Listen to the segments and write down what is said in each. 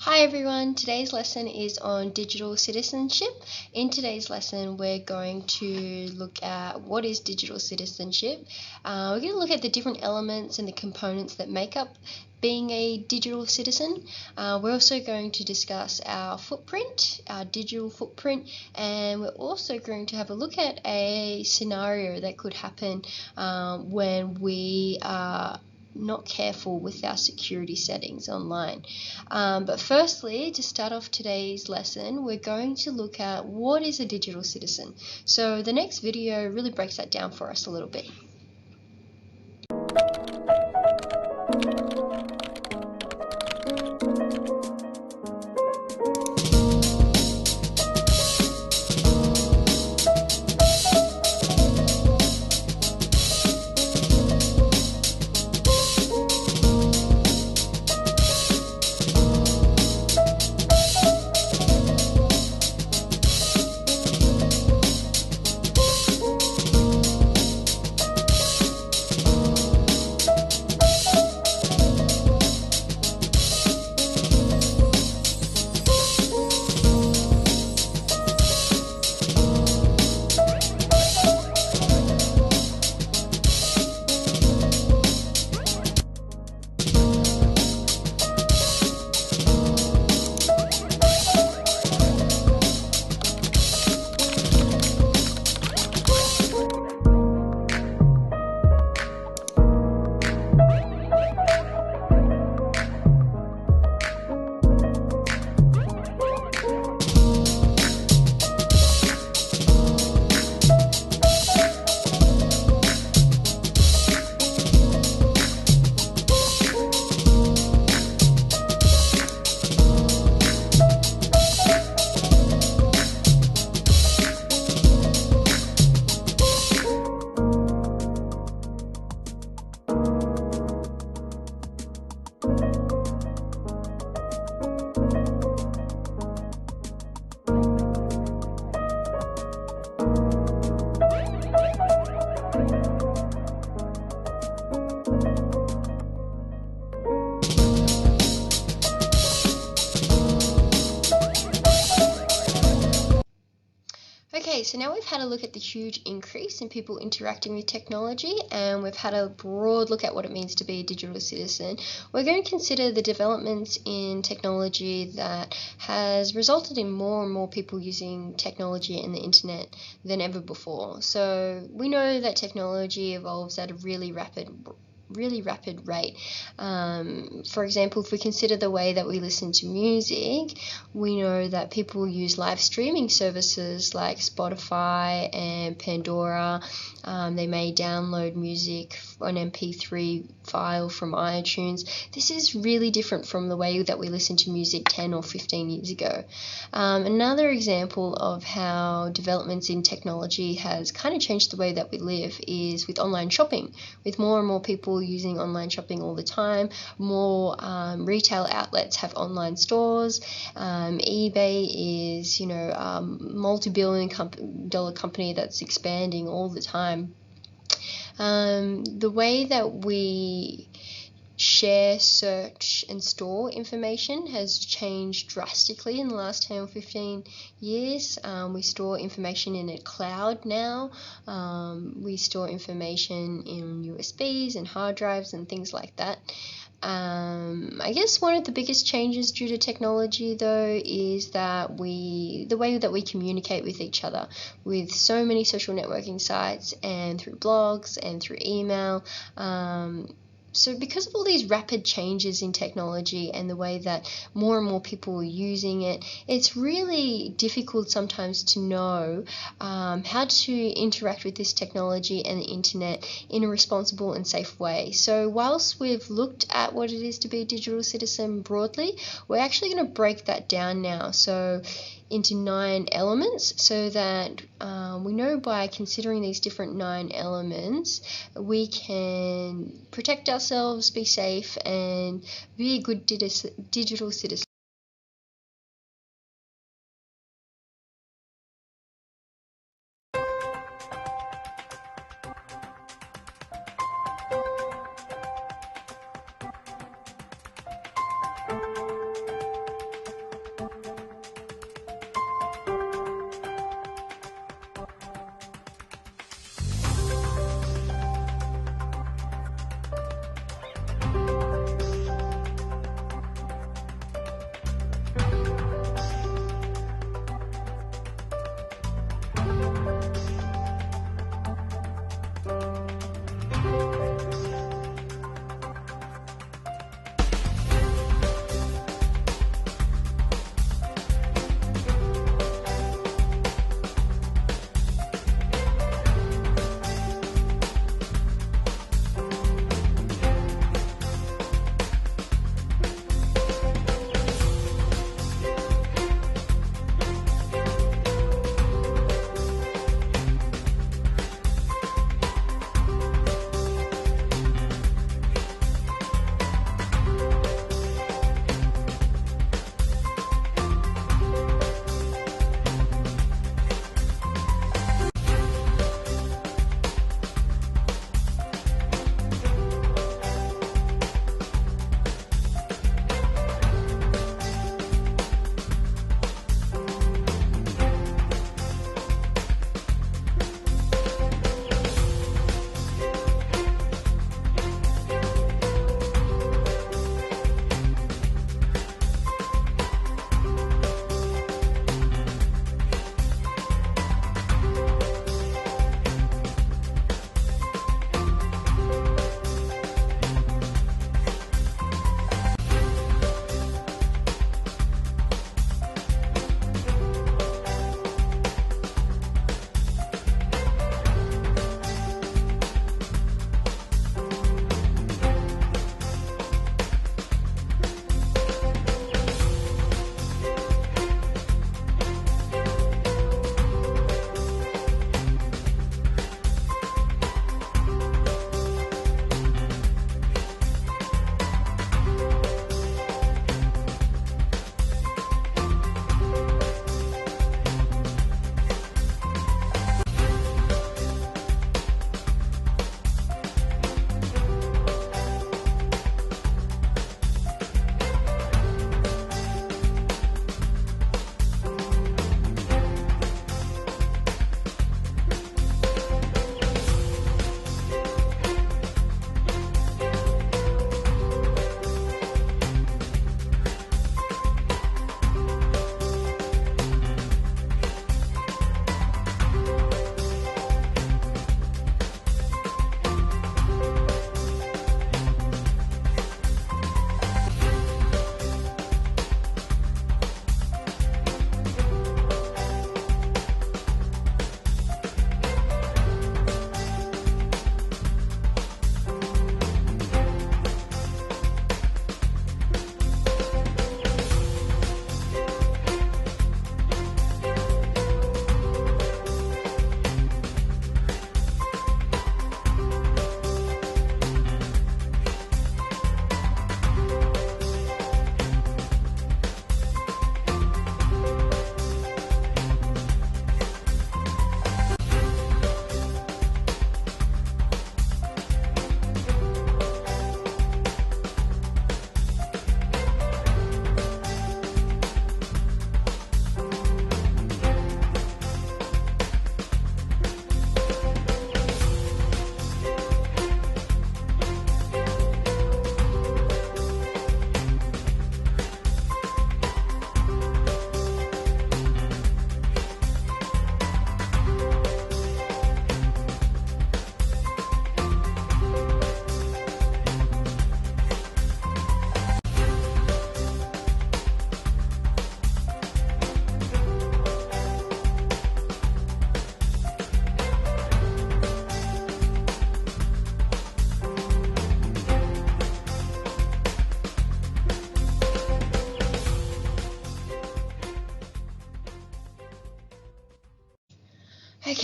Hi everyone, today's lesson is on digital citizenship. In today's lesson we're going to look at what is digital citizenship. We're going to look at the different elements and the components that make up being a digital citizen. We're also going to discuss our footprint, our digital footprint, and we're also going to have a look at a scenario that could happen when we are not careful with our security settings online. But firstly, to start off today's lesson, we're going to look at what is a digital citizen. So the next video really breaks that down for us a little bit. Okay, so now we've had a look at the huge increase in people interacting with technology, and we've had a broad look at what it means to be a digital citizen. We're going to consider the developments in technology that has resulted in more and more people using technology and the internet than ever before. So we know that technology evolves at a really rapid rate. For example, if we consider the way that we listen to music, we know that people use live streaming services like Spotify and Pandora. They may download music on MP3 file from iTunes. This is really different from the way that we listen to music 10 or 15 years ago. Another example of how developments in technology has kind of changed the way that we live is with online shopping. With more and more people using online shopping all the time, more retail outlets have online stores. eBay is, multi-billion dollar company that's expanding all the time. The way that we share, search, and store information has changed drastically in the last 10 or 15 years. We store information in a cloud now. We store information in USBs and hard drives and things like that. I guess one of the biggest changes due to technology, though, is that the way that we communicate with each other, with so many social networking sites and through blogs and through email. So because of all these rapid changes in technology and the way that more and more people are using it, it's really difficult sometimes to know how to interact with this technology and the internet in a responsible and safe way. So whilst we've looked at what it is to be a digital citizen broadly, we're actually going to break that down now. So into 9 elements, so that we know by considering these different 9 elements, we can protect ourselves, be safe, and be a good digital citizen.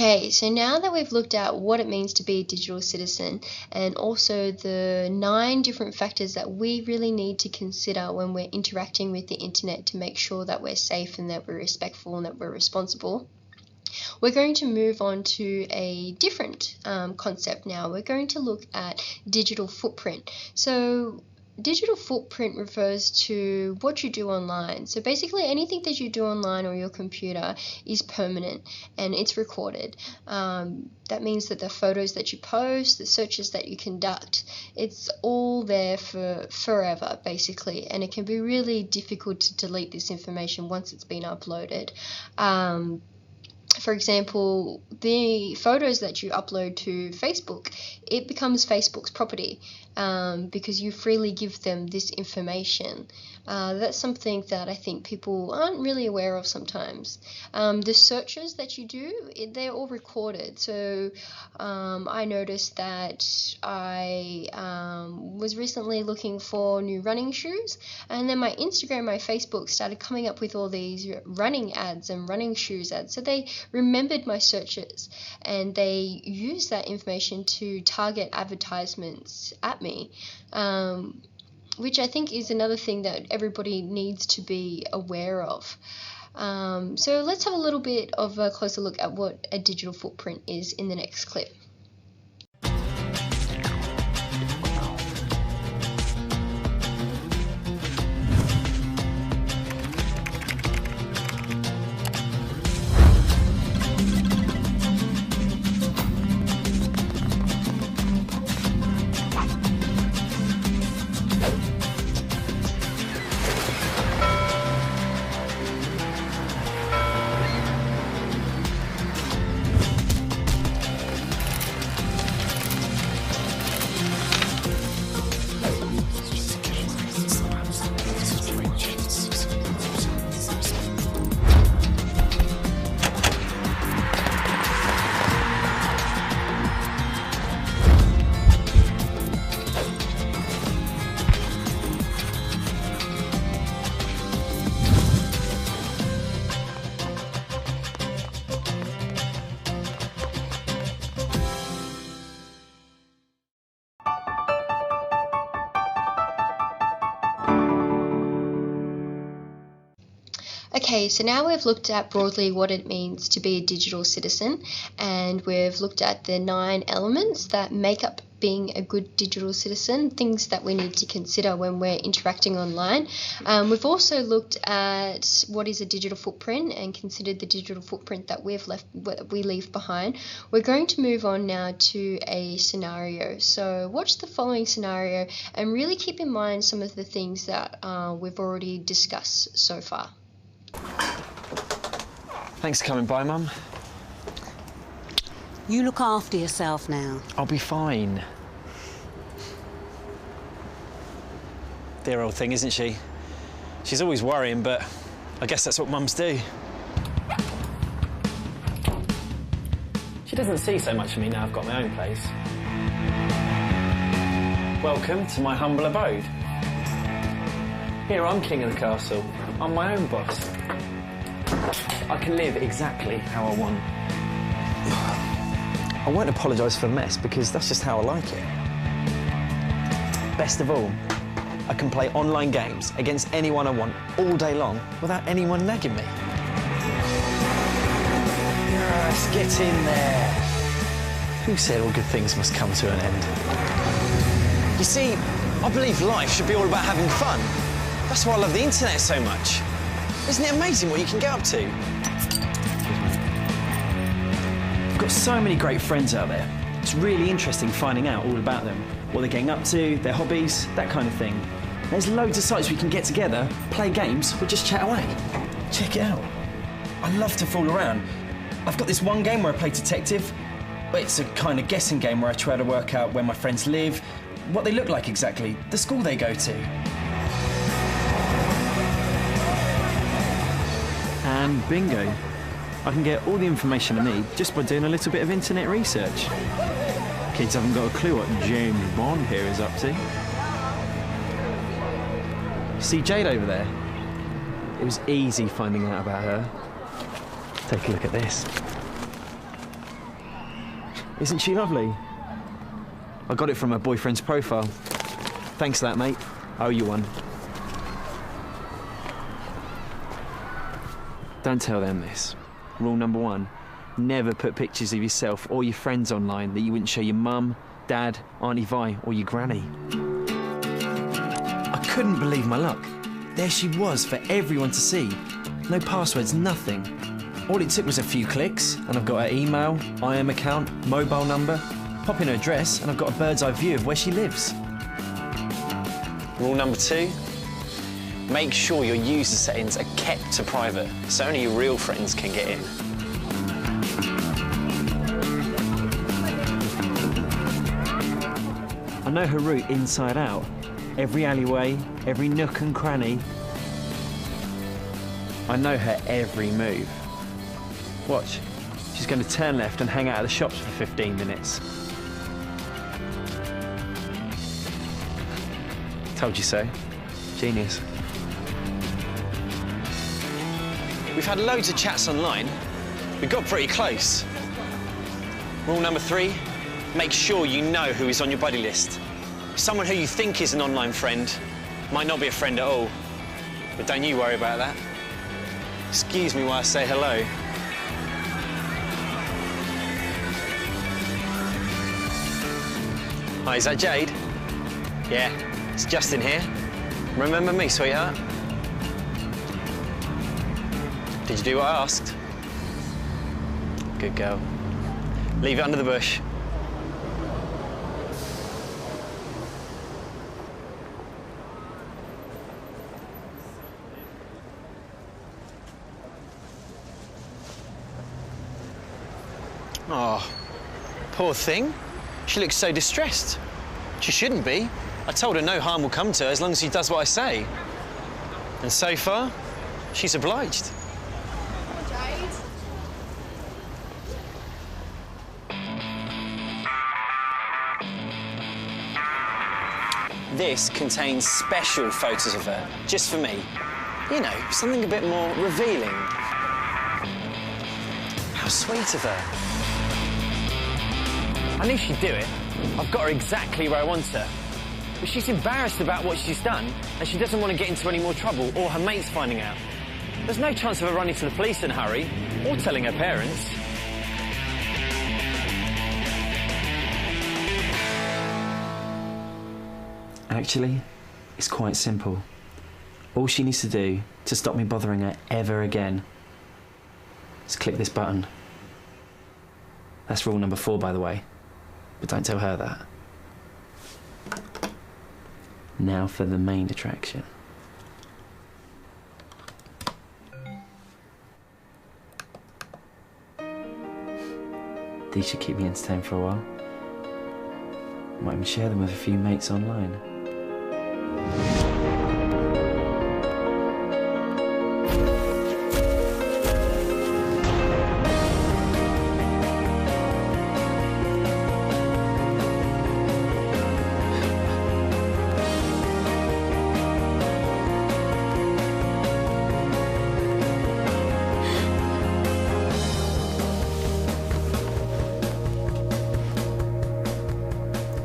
Okay, so now that we've looked at what it means to be a digital citizen and also the 9 different factors that we really need to consider when we're interacting with the internet to make sure that we're safe and that we're respectful and that we're responsible, we're going to move on to a different concept now. We're going to look at digital footprint. So digital footprint refers to what you do online. So basically anything that you do online or your computer is permanent and it's recorded. That means that the photos that you post, the searches that you conduct, it's all there for forever basically, and it can be really difficult to delete this information once it's been uploaded. For example, the photos that you upload to Facebook, it becomes Facebook's property because you freely give them this information. That's something that I think people aren't really aware of sometimes. The searches that you do, they're all recorded. So I noticed that I was recently looking for new running shoes, and then my Instagram, my Facebook started coming up with all these running ads and running shoes ads. So they remembered my searches and they used that information to target advertisements at me, which I think is another thing that everybody needs to be aware of. So let's have a little bit of a closer look at what a digital footprint is in the next clip. Okay, so now we've looked at broadly what it means to be a digital citizen, and we've looked at the 9 elements that make up being a good digital citizen, things that we need to consider when we're interacting online. We've also looked at what is a digital footprint and considered the digital footprint that we leave behind. We're going to move on now to a scenario. So watch the following scenario and really keep in mind some of the things that we've already discussed so far. Thanks for coming by, Mum. You look after yourself now. I'll be fine. Dear old thing, isn't she? She's always worrying, but I guess that's what mums do. She doesn't see so much of me now I've got my own place. Welcome to my humble abode. Here I'm king of the castle. I'm my own boss. I can live exactly how I want. I won't apologise for the mess because that's just how I like it. Best of all, I can play online games against anyone I want all day long without anyone nagging me. Yes, get in there. Who said all good things must come to an end? You see, I believe life should be all about having fun. That's why I love the internet so much. Isn't it amazing what you can get up to? I've got so many great friends out there. It's really interesting finding out all about them, what they're getting up to, their hobbies, that kind of thing. There's loads of sites we can get together, play games, or just chat away. Check it out. I love to fool around. I've got this one game where I play detective. It's a kind of guessing game where I try to work out where my friends live, what they look like exactly, the school they go to. And bingo. I can get all the information I need just by doing a little bit of internet research. Kids haven't got a clue what James Bond here is up to. See Jade over there? It was easy finding out about her. Take a look at this. Isn't she lovely? I got it from her boyfriend's profile. Thanks for that, mate. I owe you one. Don't tell them this. Rule number 1, never put pictures of yourself or your friends online that you wouldn't show your mum, dad, Auntie Vi or your granny. I couldn't believe my luck. There she was for everyone to see. No passwords, nothing. All it took was a few clicks, and I've got her email, IM account, mobile number. Pop in her address, and I've got a bird's eye view of where she lives. Rule number 2, make sure your user settings are kept to private, so only your real friends can get in. I know her route inside out. Every alleyway, every nook and cranny. I know her every move. Watch, she's going to turn left and hang out at the shops for 15 minutes. Told you so. Genius. We've had loads of chats online. We got pretty close. Rule number 3, make sure you know who is on your buddy list. Someone who you think is an online friend might not be a friend at all. But don't you worry about that. Excuse me while I say hello. Hi, is that Jade? Yeah, it's Justin here. Remember me, sweetheart? Did you do what I asked? Good girl. Leave it under the bush. Oh, poor thing. She looks so distressed. She shouldn't be. I told her no harm will come to her as long as she does what I say. And so far, she's obliged. This contains special photos of her, just for me. You know, something a bit more revealing. How sweet of her. I knew she'd do it. I've got her exactly where I want her. But she's embarrassed about what she's done, and she doesn't want to get into any more trouble or her mates finding out. There's no chance of her running to the police in a hurry, or telling her parents. Actually, it's quite simple. All she needs to do to stop me bothering her ever again is click this button. That's rule number 4, by the way. But don't tell her that. Now for the main attraction. These should keep me entertained for a while. Might even share them with a few mates online.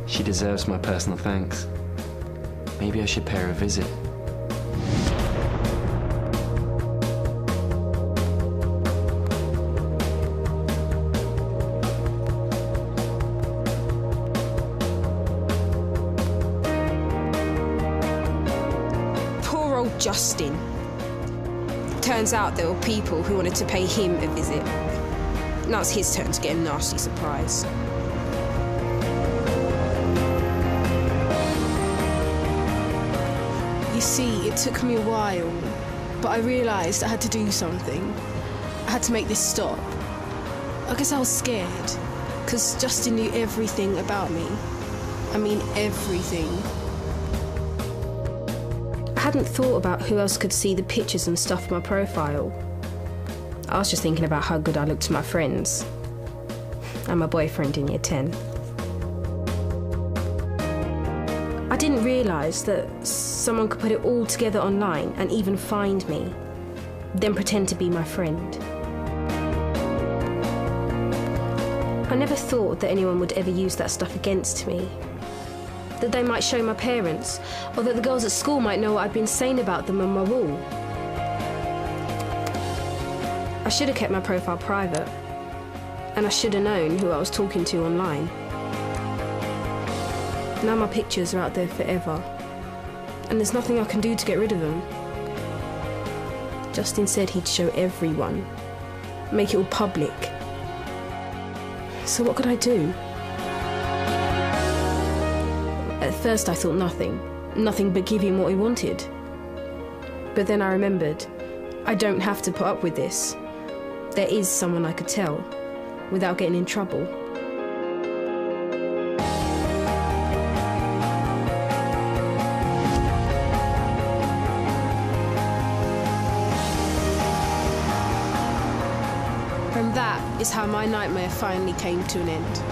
She deserves my personal thanks. Maybe I should pay her a visit. Poor old Justin. Turns out there were people who wanted to pay him a visit. Now it's his turn to get a nasty surprise. You see, it took me a while, but I realised I had to do something. I had to make this stop. I guess I was scared, because Justin knew everything about me. I mean, everything. I hadn't thought about who else could see the pictures and stuff on my profile. I was just thinking about how good I looked to my friends and my boyfriend in year 10. I didn't realise that someone could put it all together online and even find me, then pretend to be my friend. I never thought that anyone would ever use that stuff against me. That they might show my parents, or that the girls at school might know what I'd been saying about them on my wall. I should have kept my profile private, and I should have known who I was talking to online. Now my pictures are out there forever, and there's nothing I can do to get rid of them. Justin said he'd show everyone, make it all public. So what could I do? At first I thought nothing but give him what he wanted. But then I remembered, I don't have to put up with this. There is someone I could tell, without getting in trouble. And that is how my nightmare finally came to an end.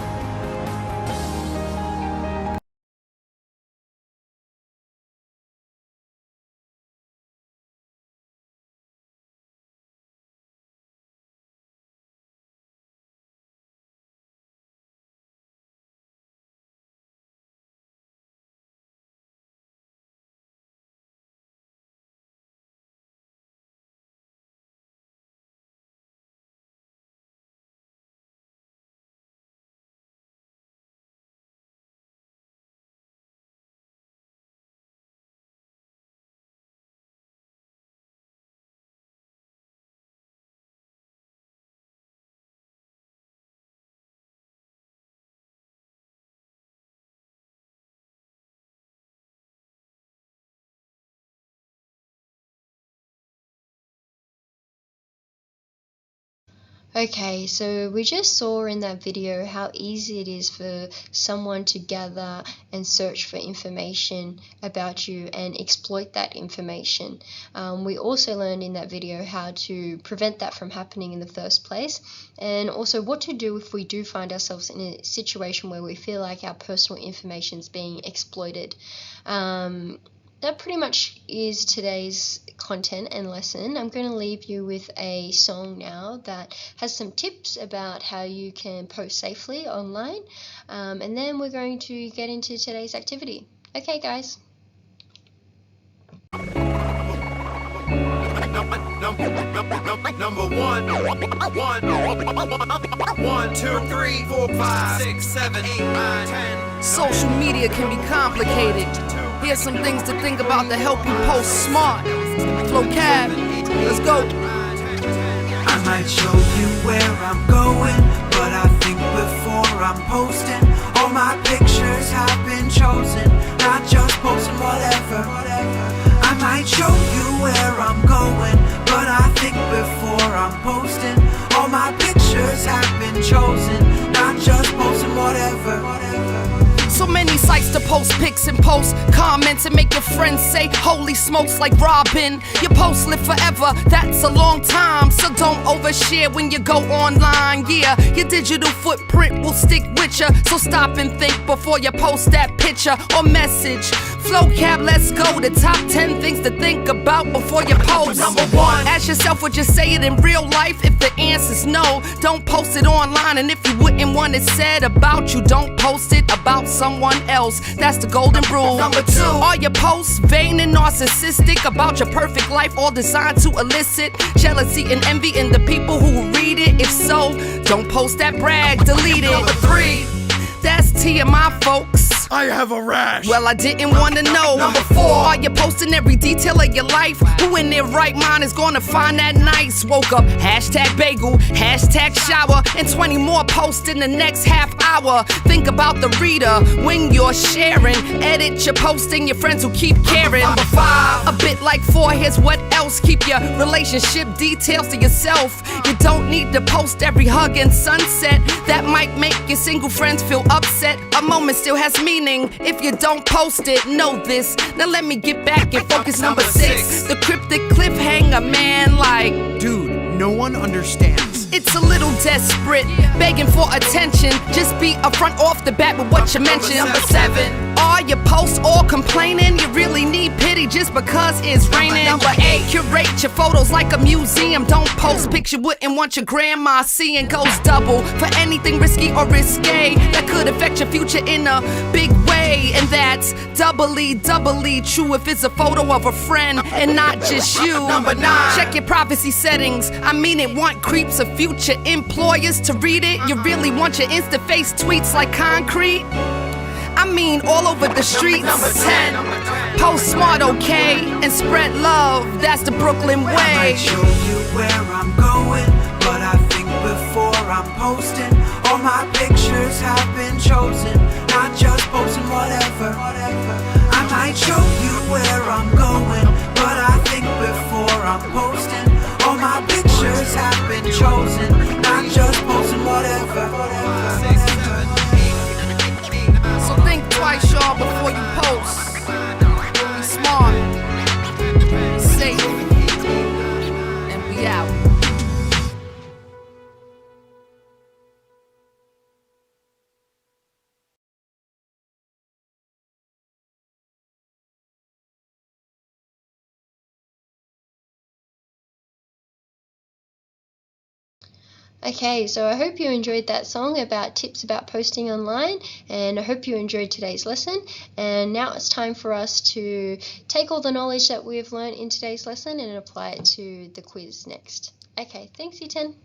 Okay, so we just saw in that video how easy it is for someone to gather and search for information about you and exploit that information. We also learned in that video how to prevent that from happening in the first place, and also what to do if we do find ourselves in a situation where we feel like our personal information is being exploited. That pretty much is today's content and lesson. I'm going to leave you with a song now that has some tips about how you can post safely online, and then we're going to get into today's activity. Okay, guys. Number one, 2, 3, 4, 5, 6, 7, 8, 9, 10. Social media can be complicated. Here's some things to think about to help you post smart. Flowcab, let's go. I might show you where I'm going, but I think before I'm posting, all my pictures have been chosen, not just posting whatever. I might show you where I'm going, but I think before I'm posting, all my pictures have been chosen, not just posting whatever. So many sites to post pics and post comments and make your friends say, holy smokes, like Robin. Your posts live forever, that's a long time. So don't overshare when you go online. Yeah, your digital footprint will stick with you. So stop and think before you post that picture or message. Flowcab, let's go. The top 10 things to think about before you post. Number one, ask yourself, would you say it in real life? If the answer's no, don't post it online. And if you wouldn't want it said about you, don't post it about someone else. That's the golden rule. Number two, are your posts vain and narcissistic about your perfect life, all designed to elicit jealousy and envy in the people who read it? If so, don't post that brag, delete it. Number 3, that's TMI, folks. I have a rash. Well, I didn't want to know. Number 4, are you posting every detail of your life? Who in their right mind is gonna find that nice? Woke up, hashtag bagel, hashtag shower, and 20 more posts in the next half hour. Think about the reader when you're sharing. Edit your posting, your friends will keep caring. Number 5, a bit like 4, here's what else. Keep your relationship details to yourself. You don't need to post every hug and sunset. That might make your single friends feel upset. A moment still has meaning if you don't post it, know this. Now let me get back and focus. Number 6, the cryptic cliffhanger, man, like, dude, no one understands. it's a little desperate, begging for attention. Just be upfront off the bat with what you mentioned. Number 7, are your posts all complaining? You really need pity city just because it's raining. Number 8, curate your photos like a museum. Don't post pics you wouldn't want your grandma seeing. Goes double for anything risky or risque that could affect your future in a big way. And that's doubly true if it's a photo of a friend and not just you. Number 9, check your privacy settings. I mean it, want creeps of future employers to read it. You really want your Insta face tweets like concrete? I mean all over the streets. Number 10, post smart, okay, and spread love. That's the Brooklyn I way. might show you where I'm going, but I think before I'm posting. All my pictures have been chosen, not just posting whatever. I might show you where I'm going, but I think before I'm posting. All my pictures have been chosen, not just posting whatever. So think twice, y'all, before you post. Be smart, safe, and we out. Okay, so I hope you enjoyed that song about tips about posting online, and I hope you enjoyed today's lesson. And now it's time for us to take all the knowledge that we've learned in today's lesson and apply it to the quiz next. Okay, thanks, E10.